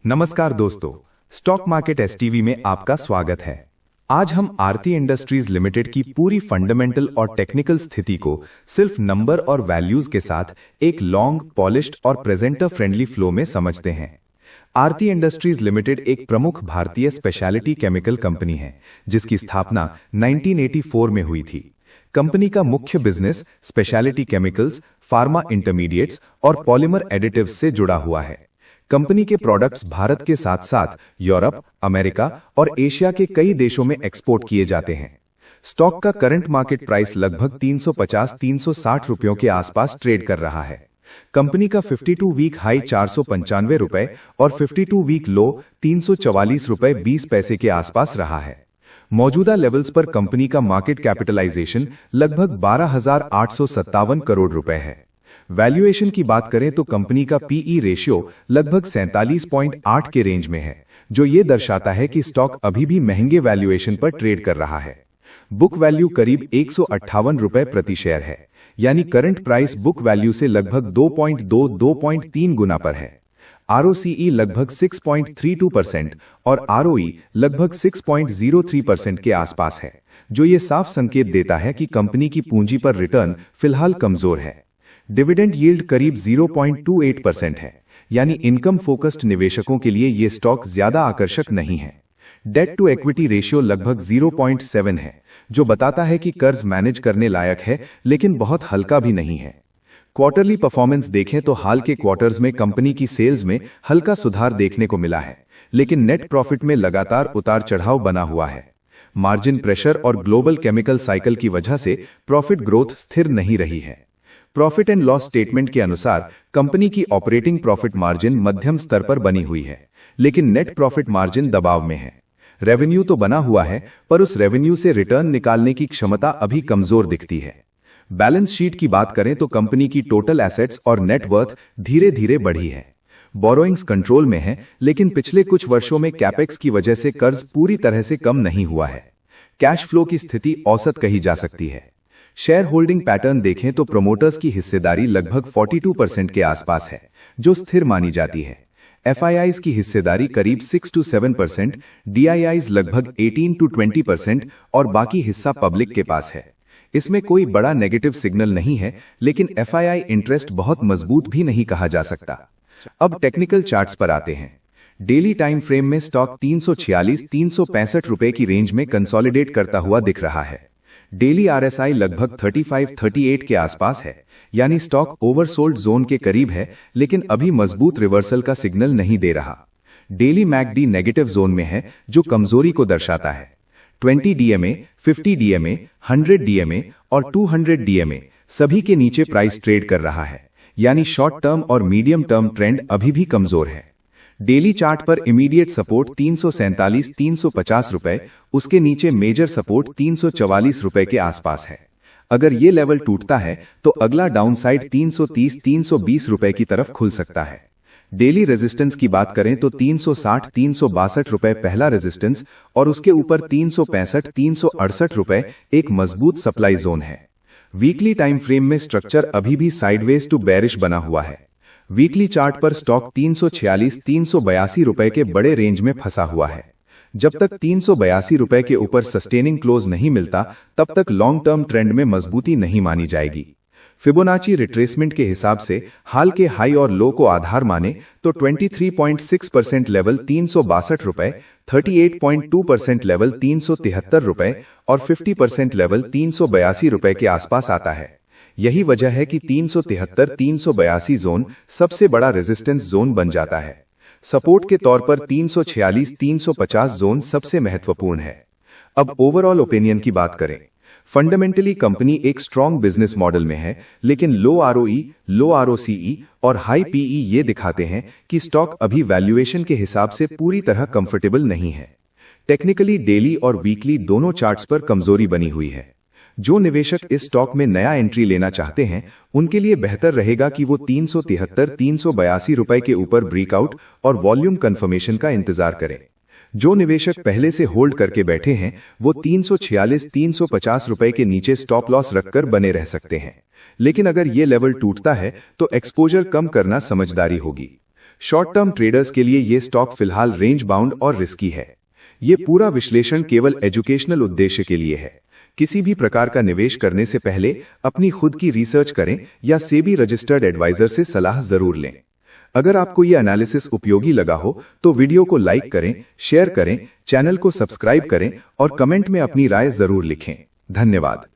नमस्कार दोस्तों, stock market STV में आपका स्वागत है। आज हम आरती इंडस्ट्रीज लिमिटेड की पूरी फंडामेंटल और टेक्निकल स्थिति को सिर्फ नंबर और वैल्यूज के साथ एक लॉन्ग, पॉलिश्ड और प्रेजेंटर फ्रेंडली फ्लो में समझते हैं। आरती इंडस्ट्रीज लिमिटेड एक प्रमुख भारतीय स्पेशलिटी केमिकल कंपनी है, जिसकी स्थापना 1984 में हुई थी। कंपनी का मुख्य business speciality chemicals, pharma intermediates और पॉलीमर एडिटिव्स से जुड़ा हुआ है। कंपनी के प्रोडक्ट्स भारत के साथ साथ यूरोप, अमेरिका और एशिया के कई देशों में एक्सपोर्ट किए जाते हैं। स्टॉक का करंट मार्केट प्राइस लगभग 350-360 रुपयों के आसपास ट्रेड कर रहा है। कंपनी का 52 वीक हाई 495 रुपए और 52 वीक लो 344 रुपए 20 पैसे के आसपास रहा है। मौजूदा लेवल्स पर कंपनी का मार्केट कैपिटलाइजेशन लगभग 12,857 करोड़ रुपए है। वैल्यूएशन की बात करें तो कंपनी का पीई रेशियो लगभग 47.8 के रेंज में है, जो ये दर्शाता है कि स्टॉक अभी भी महंगे वैल्यूएशन पर ट्रेड कर रहा है। बुक वैल्यू करीब 158 रुपए प्रति शेयर है, यानी करंट प्राइस बुक वैल्यू से लगभग 2.3 गुना पर है। आरओसीई लगभग 6.32% और आरओई लगभग 6.03% के आसपास है, जो ये साफ संकेत देता है कि कंपनी की पूंजी पर रिटर्न फिलहाल कमजोर है। डिविडेंड यील्ड करीब 0.28% है, यानी इनकम फोकस्ड निवेशकों के लिए ये स्टॉक ज्यादा आकर्षक नहीं है। डेट टू इक्विटी रेशियो लगभग 0.7 है, जो बताता है कि कर्ज मैनेज करने लायक है, लेकिन बहुत हल्का भी नहीं है। क्वार्टरली परफॉर्मेंस देखें तो हाल के क्वार्टर्स में कंपनी की सेल्स में हल्का सुधार देखने को मिला है, लेकिन नेट प्रॉफिट में लगातार उतार चढ़ाव बना हुआ है। मार्जिन प्रेशर और ग्लोबल केमिकल साइकिल की वजह से प्रॉफिट ग्रोथ स्थिर नहीं रही है। प्रॉफिट एंड लॉस स्टेटमेंट के अनुसार कंपनी की ऑपरेटिंग प्रॉफिट मार्जिन मध्यम स्तर पर बनी हुई है, लेकिन नेट प्रॉफिट मार्जिन दबाव में है। रेवेन्यू तो बना हुआ है, पर उस रेवेन्यू से रिटर्न निकालने की क्षमता अभी कमजोर दिखती है। बैलेंस शीट की बात करें तो कंपनी की टोटल एसेट्स और नेट वर्थ धीरे धीरे बढ़ी है। बोरोइंग्स कंट्रोल में है, लेकिन पिछले कुछ वर्षों में कैपेक्स की वजह से कर्ज पूरी तरह से कम नहीं हुआ है। कैश फ्लो की स्थिति औसत कही जा सकती है। शेयर होल्डिंग पैटर्न देखें तो प्रोमोटर्स की हिस्सेदारी लगभग 42% के आसपास है, जो स्थिर मानी जाती है। एफआईआईज की हिस्सेदारी करीब 6-7%, डीआईआईज लगभग 18-20% और बाकी हिस्सा पब्लिक के पास है। इसमें कोई बड़ा नेगेटिव सिग्नल नहीं है, लेकिन एफआईआई इंटरेस्ट बहुत मजबूत भी नहीं कहा जा सकता। अब टेक्निकल चार्ट्स पर आते हैं। डेली टाइम फ्रेम में स्टॉक 346-365 रुपए की रेंज में कंसोलिडेट करता हुआ दिख रहा है। डेली आरएसआई लगभग 35-38 के आसपास है, यानी स्टॉक ओवरसोल्ड जोन के करीब है, लेकिन अभी मजबूत रिवर्सल का सिग्नल नहीं दे रहा। डेली मैकडी नेगेटिव जोन में है, जो कमजोरी को दर्शाता है। 20 डीएमए, 50 डीएमए, 100 डीएमए और 200 डीएमए सभी के नीचे प्राइस ट्रेड कर रहा है, यानी शॉर्ट टर्म और मीडियम टर्म ट्रेंड अभी भी कमजोर है। डेली चार्ट पर इमीडिएट सपोर्ट 347-350 रुपए, उसके नीचे मेजर सपोर्ट 344 रुपए के आसपास है। अगर ये लेवल टूटता है तो अगला डाउनसाइड 330-320 रुपए की तरफ खुल सकता है। डेली रेजिस्टेंस की बात करें तो 360-362 रुपए पहला रेजिस्टेंस और उसके ऊपर 365-368 रुपए एक मजबूत सप्लाई जोन है। वीकली टाइम फ्रेम में स्ट्रक्चर अभी भी साइडवेज टू बेरिश बना हुआ है। वीकली चार्ट पर स्टॉक 346-382 रुपए के बड़े रेंज में फंसा हुआ है। जब तक 382 रुपए के ऊपर सस्टेनिंग क्लोज नहीं मिलता, तब तक लॉन्ग टर्म ट्रेंड में मजबूती नहीं मानी जाएगी। फिबोनाची रिट्रेसमेंट के हिसाब से हाल के हाई और लो को आधार माने तो 23.6% लेवल 362 रुपए, 38.2% लेवल 373 रुपए और 50% लेवल 382 रुपए के आसपास आता है। यही वजह है कि 373-382 जोन सबसे बड़ा रेजिस्टेंस जोन बन जाता है। सपोर्ट के तौर पर 346-350 जोन सबसे महत्वपूर्ण है। अब ओवरऑल ओपिनियन की बात करें। फंडामेंटली कंपनी एक स्ट्रॉन्ग बिजनेस मॉडल में है, लेकिन लो आरओई, लो आरओसीई और हाई पीई ये दिखाते हैं कि स्टॉक अभी वैल्यूएशन के हिसाब से पूरी तरह कंफर्टेबल नहीं है। टेक्निकली डेली और वीकली दोनों चार्ट्स पर कमजोरी बनी हुई है। जो निवेशक इस स्टॉक में नया एंट्री लेना चाहते हैं, उनके लिए बेहतर रहेगा कि वो 373-382 रुपए के ऊपर ब्रेकआउट और वॉल्यूम कंफर्मेशन का इंतजार करें। जो निवेशक पहले से होल्ड करके बैठे हैं, वो 346-350 रुपए के नीचे स्टॉप लॉस रखकर बने रह सकते हैं। लेकिन अगर ये लेवल टूटता है तो एक्सपोजर कम करना समझदारी होगी। शॉर्ट टर्म ट्रेडर्स के लिए ये स्टॉक फिलहाल रेंज बाउंड और रिस्की है। ये पूरा विश्लेषण केवल एजुकेशनल उद्देश्य के लिए है। किसी भी प्रकार का निवेश करने से पहले अपनी खुद की रिसर्च करें या सेबी रजिस्टर्ड एडवाइजर से सलाह जरूर लें। अगर आपको यह एनालिसिस उपयोगी लगा हो तो वीडियो को लाइक करें, शेयर करें, चैनल को सब्सक्राइब करें और कमेंट में अपनी राय जरूर लिखें। धन्यवाद।